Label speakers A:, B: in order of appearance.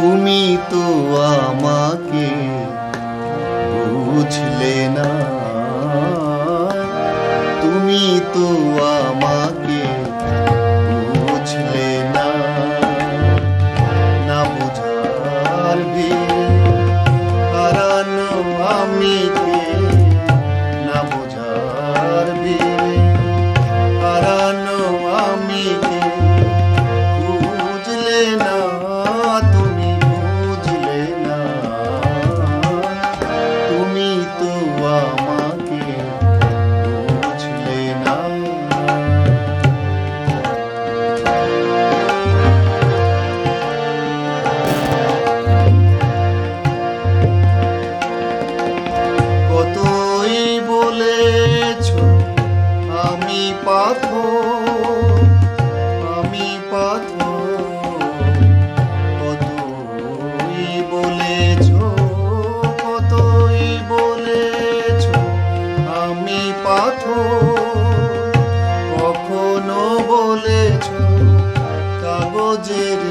A: তুমি তো আমাকে বুঝলে না, তুমি তো আমাকে বুঝলে না। না বুঝার ভিড়ে হারানো আমি কে, না বুঝার ভিড়ে হারানো আমি কে। বুঝলে না, তুমি বুঝলে না, তুমি তো আমাকে বুঝলে না। কতই বলেছ আমি পাথর, আমি পাথর। কতই বলেছ, কতই বলেছ আমি পাথর। কখনো বলেছ কাগজের